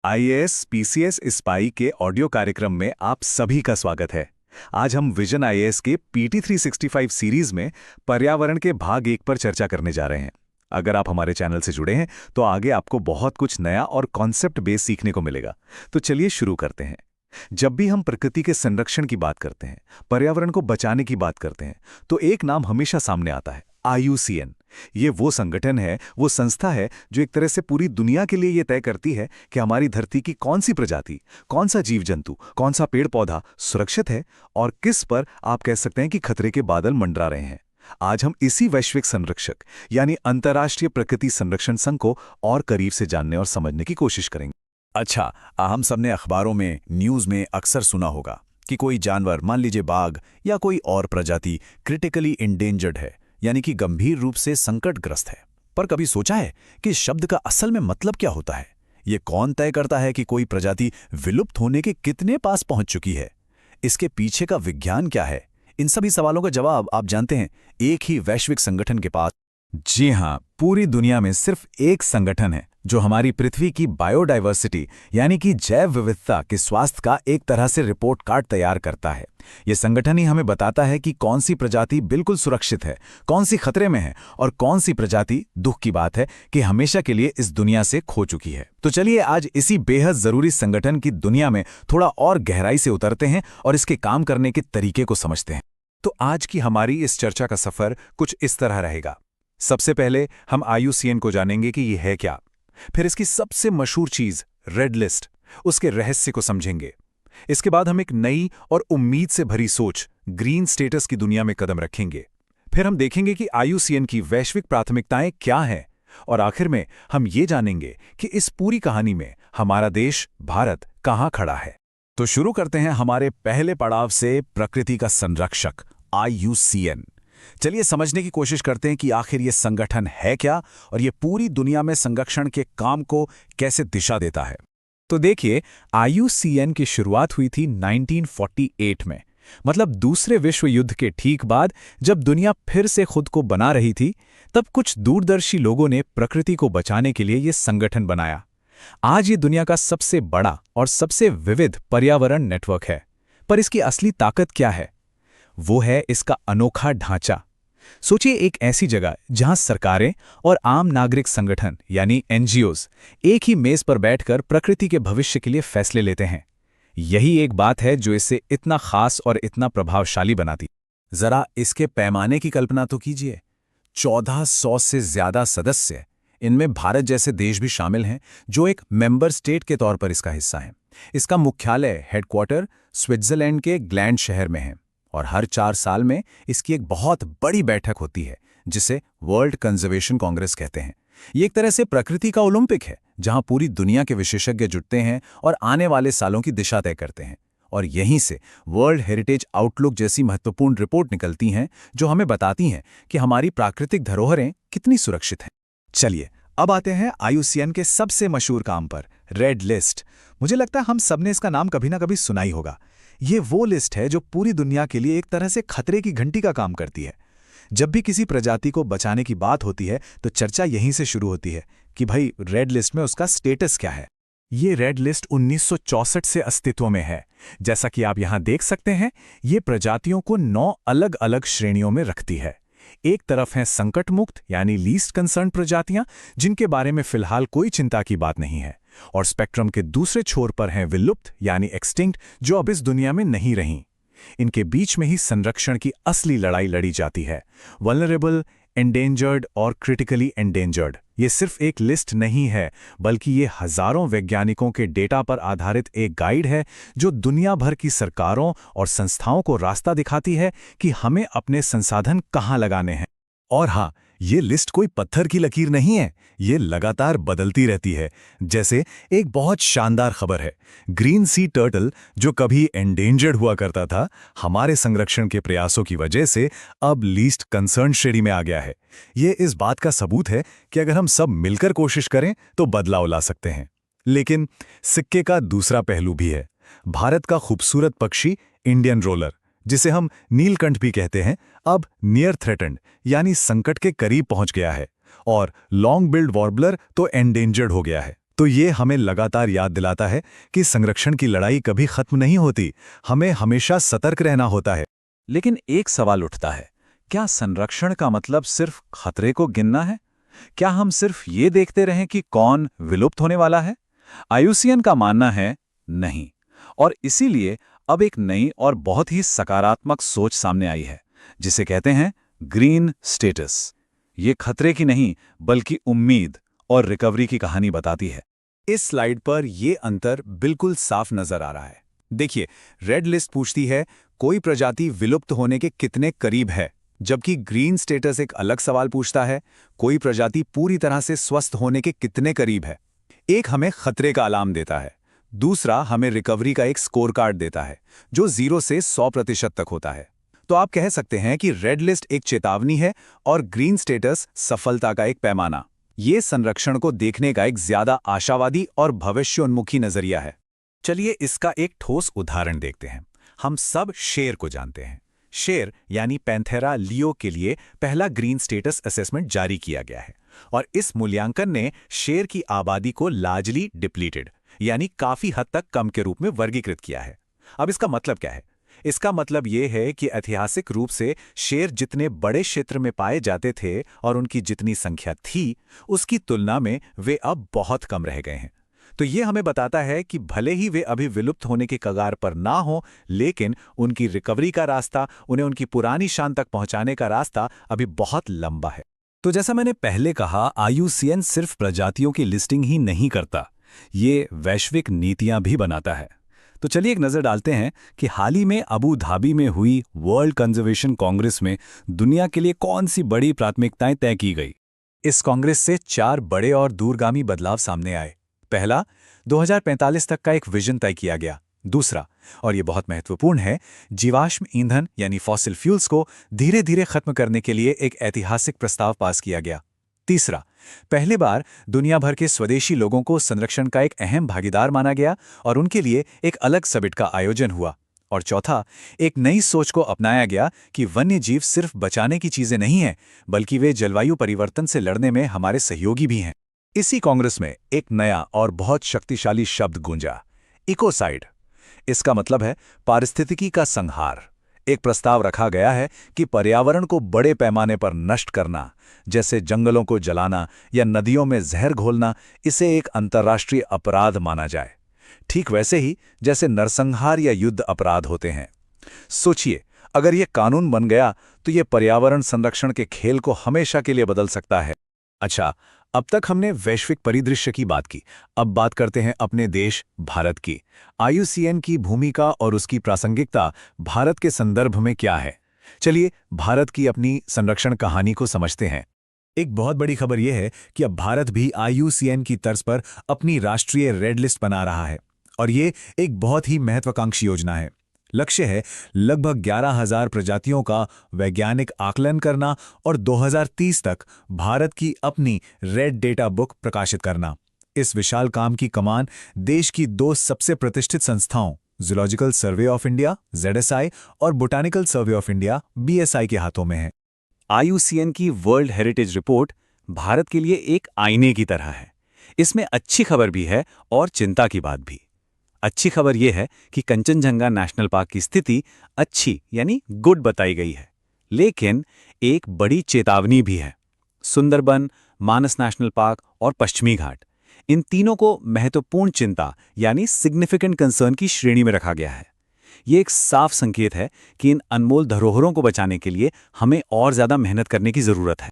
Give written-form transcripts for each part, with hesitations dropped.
IAS PCS spy के audio कार्यक्रम में आप सभी का स्वागत है। आज हम विजन आईएएस के पीटी 365 सीरीज में पर्यावरण के भाग 1 पर चर्चा करने जा रहे हैं। अगर आप हमारे चैनल से जुड़े हैं तो आगे आपको बहुत कुछ नया और कॉन्सेप्ट बेस सीखने को मिलेगा। तो चलिए शुरू करते हैं। जब भी हम प्रकृति के संरक्षण की बात करते हैं, पर्यावरण को बचाने की बात करते हैं, तो एक नाम हमेशा सामने आता है, आईयूसीएन। ये वो संगठन है, वो संस्था है जो एक तरह से पूरी दुनिया के लिए ये तय करती है कि हमारी धरती की कौन सी प्रजाति, कौन सा जीव जंतु, कौन सा पेड़ पौधा सुरक्षित है और किस पर आप कह सकते हैं कि खतरे के बादल मंडरा रहे हैं। आज हम इसी वैश्विक संरक्षक यानी अंतर्राष्ट्रीय प्रकृति संरक्षण संघ को और करीब से जानने और समझने की कोशिश करेंगे। अच्छा, हम सबने अखबारों में, न्यूज़ में अक्सर सुना होगा कि कोई जानवर, मान लीजिए बाघ या कोई और प्रजाति क्रिटिकली इंडेंजर्ड है, यानी कि गंभीर रूप से संकटग्रस्त है। पर कभी सोचा है कि इस शब्द का असल में मतलब क्या होता है? ये कौन तय करता है कि कोई प्रजाति विलुप्त होने के कितने पास पहुंच चुकी है? इसके पीछे का विज्ञान क्या है? इन सभी सवालों का जवाब आप जानते हैं एक ही वैश्विक संगठन के पास। जी हां, पूरी दुनिया में सिर्फ एक संगठन है जो हमारी पृथ्वी की बायोडाइवर्सिटी यानी कि जैव विविधता के स्वास्थ्य का एक तरह से रिपोर्ट कार्ड तैयार करता है। यह संगठन ही हमें बताता है कि कौन सी प्रजाति बिल्कुल सुरक्षित है, कौन सी खतरे में है और कौन सी प्रजाति, दुख की बात है, कि हमेशा के लिए इस दुनिया से खो चुकी है। तो चलिए आज इसी बेहद जरूरी संगठन की दुनिया में थोड़ा और गहराई से उतरते हैं और इसके काम करने के तरीके को समझते हैं। तो आज की हमारी इस चर्चा का सफर कुछ इस तरह रहेगा। सबसे पहले हम आईयूसीएन को जानेंगे कि यह है क्या, फिर इसकी सबसे मशहूर चीज रेड लिस्ट, उसके रहस्य को समझेंगे। इसके बाद हम एक नई और उम्मीद से भरी सोच, ग्रीन स्टेटस की दुनिया में कदम रखेंगे। फिर हम देखेंगे कि आईयूसीएन की वैश्विक प्राथमिकताएं क्या हैं और आखिर में हम ये जानेंगे कि इस पूरी कहानी में हमारा देश भारत कहां खड़ा है। तो शुरू करते हैं हमारे पहले पड़ाव से, प्रकृति का संरक्षक आईयूसीएन। चलिए समझने की कोशिश करते हैं कि आखिर ये संगठन है क्या और ये पूरी दुनिया में संरक्षण के काम को कैसे दिशा देता है। तो देखिए, आईयूसीएन की शुरुआत हुई थी 1948 में, मतलब दूसरे विश्व युद्ध के ठीक बाद, जब दुनिया फिर से खुद को बना रही थी। तब कुछ दूरदर्शी लोगों ने प्रकृति को बचाने के लिए ये संगठन बनाया। आज ये दुनिया का सबसे बड़ा और सबसे विविध पर्यावरण नेटवर्क है। पर इसकी असली ताकत क्या है? वो है इसका अनोखा ढांचा। सोचिए, एक ऐसी जगह जहां सरकारें और आम नागरिक संगठन यानी एनजीओज एक ही मेज पर बैठकर प्रकृति के भविष्य के लिए फैसले लेते हैं। यही एक बात है जो इसे इतना खास और इतना प्रभावशाली बनाती। जरा इसके पैमाने की कल्पना तो कीजिए। 1400 से ज्यादा सदस्य, इनमें भारत जैसे देश भी शामिल हैं, जो एक मेंबर स्टेट के तौर पर इसका हिस्सा हैं। इसका मुख्यालय, हेडक्वार्टर, स्विट्जरलैंड के ग्लैंड शहर में है और हर 4 साल में इसकी एक बहुत बड़ी बैठक होती है जिसे वर्ल्ड कंजर्वेशन कांग्रेस कहते हैं। ये एक तरह से प्रकृति का ओलंपिक है जहां पूरी दुनिया के विशेषज्ञ जुटते हैं और आने वाले सालों की दिशा तय करते हैं। और यहीं से वर्ल्ड हेरिटेज आउटलुक जैसी महत्वपूर्ण रिपोर्ट निकलती हैं जो हमें बताती हैं कि हमारी प्राकृतिक धरोहरें कितनी सुरक्षित हैं। चलिए अब आते हैं आईयूसीएन के सबसे मशहूर काम पर, रेड लिस्ट। मुझे लगता है हम सबने इसका नाम कभी ना कभी सुना ही होगा। ये वो लिस्ट है जो पूरी दुनिया के लिए एक तरह से खतरे की घंटी का काम करती है। जब भी किसी प्रजाति को बचाने की बात होती है तो चर्चा यहीं से शुरू होती है कि भाई रेड लिस्ट में उसका स्टेटस क्या है। ये रेड लिस्ट 1964 से अस्तित्व में है। जैसा कि आप यहां देख सकते हैं, ये प्रजातियों को 9 अलग अलग श्रेणियों में रखती है। एक तरफ हैं संकट मुक्त यानी लीस्ट कंसर्न प्रजातियां, जिनके बारे में फिलहाल कोई चिंता की बात नहीं है, और स्पेक्ट्रम के दूसरे छोर पर हैं विलुप्त यानी एक्सटिंक्ट, जो अब इस दुनिया में नहीं रहीं। इनके बीच में ही संरक्षण की असली लड़ाई लड़ी जाती है, वल्नरेबल, एंडेंजर्ड और क्रिटिकली एंडेंजर्ड। ये सिर्फ एक लिस्ट नहीं है, बल्कि ये हजारों वैज्ञानिकों के डेटा पर आधारित एक गाइड है जो दुनिया भर की सरकारों और संस्थाओं को रास्ता दिखाती है कि हमें अपने संसाधन कहाँ लगाने हैं। और हाँ, ये लिस्ट कोई पत्थर की लकीर नहीं है, ये लगातार बदलती रहती है। जैसे एक बहुत शानदार खबर है, ग्रीन सी टर्टल, जो कभी एंडेंजर्ड हुआ करता था, हमारे संरक्षण के प्रयासों की वजह से अब लीस्ट कंसर्न श्रेणी में आ गया है। ये इस बात का सबूत है कि अगर हम सब मिलकर कोशिश करें तो बदलाव ला सकते हैं। लेकिन सिक्के का दूसरा पहलू भी है। भारत का खूबसूरत पक्षी इंडियन रोलर, जिसे हम नीलकंठ भी कहते हैं, अब नियर थ्रेटन्ड यानी संकट के करीब पहुंच गया है, और लॉन्ग बिल्ड वॉर्बलर तो एंडेंजर्ड हो गया है। तो ये हमें लगातार याद दिलाता है कि संरक्षण की लड़ाई कभी खत्म नहीं होती, हमें हमेशा सतर्क रहना होता है। लेकिन एक सवाल उठता है, क्या संरक्षण का मतलब सिर्फ खतरे को गिनना है? क्या हम सिर्फ ये देखते रहें कि कौन विलुप्त होने वाला है? आईयूसीएन का मानना है नहीं। और इसीलिए अब एक नई और बहुत ही सकारात्मक सोच सामने आई है, जिसे कहते हैं ग्रीन स्टेटस। ये खतरे की नहीं, बल्कि उम्मीद और रिकवरी की कहानी बताती है। इस स्लाइड पर ये अंतर बिल्कुल साफ नजर आ रहा है। देखिए, रेड लिस्ट पूछती है कोई प्रजाति विलुप्त होने के कितने करीब है, जबकि ग्रीन स्टेटस एक अलग सवाल पूछता है कोई प्रजाति पूरी तरह से स्वस्थ होने के कितने करीब है। एक हमें खतरे का अलार्म देता है, दूसरा हमें रिकवरी का एक स्कोर कार्ड देता है जो 0 से 100% तक होता है। तो आप कह सकते हैं कि रेड लिस्ट एक चेतावनी है और ग्रीन स्टेटस सफलता का एक पैमाना। ये संरक्षण को देखने का एक ज्यादा आशावादी और भविष्योन्मुखी नजरिया है। चलिए इसका एक ठोस उदाहरण देखते हैं। हम सब शेर को जानते हैं। शेर यानी पैंथेरा लियो के लिए पहला ग्रीन स्टेटस असेसमेंट जारी किया गया है और इस मूल्यांकन ने शेर की आबादी को लार्जली डिप्लीटेड यानी काफी हद तक कम के रूप में वर्गीकृत किया है। अब इसका मतलब क्या है? इसका मतलब ये है कि ऐतिहासिक रूप से शेर जितने बड़े क्षेत्र में पाए जाते थे और उनकी जितनी संख्या थी, उसकी तुलना में वे अब बहुत कम रह गए हैं। तो ये हमें बताता है कि भले ही वे अभी विलुप्त होने के कगार पर ना हो, लेकिन उनकी रिकवरी का रास्ता, उन्हें उनकी पुरानी शान तक पहुंचाने का रास्ता अभी बहुत लंबा है। तो जैसा मैंने पहले कहा, आईयूसीएन सिर्फ प्रजातियों की लिस्टिंग ही नहीं करता, ये वैश्विक नीतियां भी बनाता है। तो चलिए एक नज़र डालते हैं कि हाल ही में अबू धाबी में हुई वर्ल्ड कंजर्वेशन कांग्रेस में दुनिया के लिए कौन सी बड़ी प्राथमिकताएं तय की गई। इस कांग्रेस से 4 बड़े और दूरगामी बदलाव सामने आए। पहला, 2045 तक का एक विजन तय किया गया। दूसरा, और ये बहुत महत्वपूर्ण है, जीवाश्म ईंधन यानी फॉसिल फ्यूल्स को धीरे धीरे खत्म करने के लिए एक ऐतिहासिक प्रस्ताव पास किया गया। तीसरा, पहली बार दुनिया भर के स्वदेशी लोगों को संरक्षण का एक अहम भागीदार माना गया और उनके लिए एक अलग समिट का आयोजन हुआ। और चौथा, एक नई सोच को अपनाया गया कि वन्य जीव सिर्फ बचाने की चीजें नहीं हैं, बल्कि वे जलवायु परिवर्तन से लड़ने में हमारे सहयोगी भी हैं। इसी कांग्रेस में एक नया और बहुत शक्तिशाली शब्द गूंजा, इकोसाइड। इसका मतलब है पारिस्थितिकी का संहार। एक प्रस्ताव रखा गया है कि पर्यावरण को बड़े पैमाने पर नष्ट करना, जैसे जंगलों को जलाना या नदियों में जहर घोलना, इसे एक अंतर्राष्ट्रीय अपराध माना जाए, ठीक वैसे ही जैसे नरसंहार या युद्ध अपराध होते हैं। सोचिए, अगर यह कानून बन गया तो यह पर्यावरण संरक्षण के खेल को हमेशा के लिए बदल सकता है। अच्छा, अब तक हमने वैश्विक परिदृश्य की बात की, अब बात करते हैं अपने देश भारत की। आईयूसीएन की भूमिका और उसकी प्रासंगिकता भारत के संदर्भ में क्या है? चलिए भारत की अपनी संरक्षण कहानी को समझते हैं। एक बहुत बड़ी खबर यह है कि अब भारत भी आईयूसीएन की तर्ज पर अपनी राष्ट्रीय रेड लिस्ट बना रहा है और ये एक बहुत ही महत्वाकांक्षी योजना है। लक्ष्य है लगभग 11,000 प्रजातियों का वैज्ञानिक आकलन करना और 2030 तक भारत की अपनी रेड डेटा बुक प्रकाशित करना। इस विशाल काम की कमान देश की 2 सबसे प्रतिष्ठित संस्थाओं zoological survey of India (ZSI) और botanical survey of India (BSI) के हाथों में है। आईयूसीएन की वर्ल्ड हेरिटेज रिपोर्ट भारत के लिए एक आईने की तरह है। इसमें अच्छी खबर भी है और चिंता की बात भी। अच्छी खबर यह है कि कंचनजंगा नेशनल पार्क की स्थिति अच्छी यानी गुड बताई गई है, लेकिन एक बड़ी चेतावनी भी है। सुंदरबन, मानस नेशनल पार्क और पश्चिमी घाट, इन तीनों को महत्वपूर्ण चिंता यानी सिग्निफिकेंट कंसर्न की श्रेणी में रखा गया है। ये एक साफ संकेत है कि इन अनमोल धरोहरों को बचाने के लिए हमें और ज्यादा मेहनत करने की जरूरत है।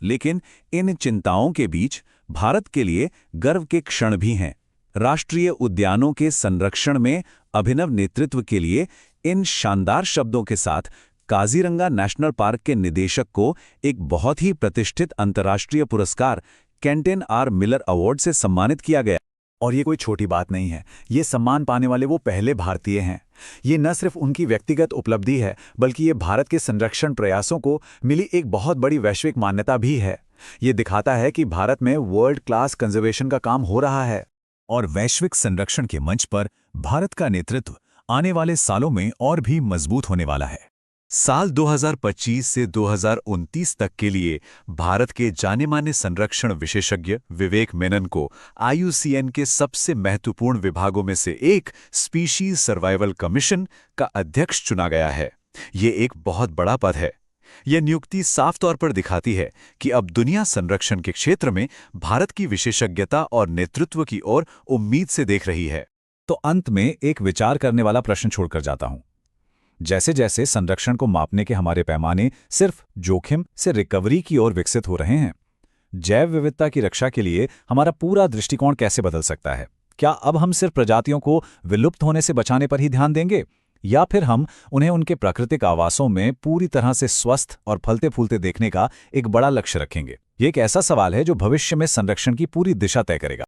लेकिन इन चिंताओं के बीच भारत के लिए गर्व के क्षण भी हैं। राष्ट्रीय उद्यानों के संरक्षण में अभिनव नेतृत्व के लिए इन शानदार शब्दों के साथ काजीरंगा नेशनल पार्क के निदेशक को एक बहुत ही प्रतिष्ठित अंतर्राष्ट्रीय पुरस्कार केंटेन आर मिलर अवार्ड से सम्मानित किया गया। और ये कोई छोटी बात नहीं है, ये सम्मान पाने वाले वो पहले भारतीय हैं। ये न सिर्फ उनकी व्यक्तिगत उपलब्धि है, बल्कि ये भारत के संरक्षण प्रयासों को मिली एक बहुत बड़ी वैश्विक मान्यता भी है। ये दिखाता है कि भारत में वर्ल्ड क्लास कंजर्वेशन का काम हो रहा है और वैश्विक संरक्षण के मंच पर भारत का नेतृत्व आने वाले सालों में और भी मजबूत होने वाला है। साल 2025 से 2029 तक के लिए भारत के जाने-माने संरक्षण विशेषज्ञ विवेक मेनन को आईयूसीएन के सबसे महत्वपूर्ण विभागों में से एक स्पीशीज सर्वाइवल कमीशन का अध्यक्ष चुना गया है। ये एक बहुत बड़ा पद है। यह नियुक्ति साफ तौर पर दिखाती है कि अब दुनिया संरक्षण के क्षेत्र में भारत की विशेषज्ञता और नेतृत्व की ओर उम्मीद से देख रही है। तो अंत में एक विचार करने वाला प्रश्न छोड़कर जाता हूं। जैसे जैसे संरक्षण को मापने के हमारे पैमाने सिर्फ जोखिम से रिकवरी की ओर विकसित हो रहे हैं, जैव विविधता की रक्षा के लिए हमारा पूरा दृष्टिकोण कैसे बदल सकता है? क्या अब हम सिर्फ प्रजातियों को विलुप्त होने से बचाने पर ही ध्यान देंगे, या फिर हम उन्हें उनके प्राकृतिक आवासों में पूरी तरह से स्वस्थ और फलते फूलते देखने का एक बड़ा लक्ष्य रखेंगे? ये एक ऐसा सवाल है जो भविष्य में संरक्षण की पूरी दिशा तय करेगा।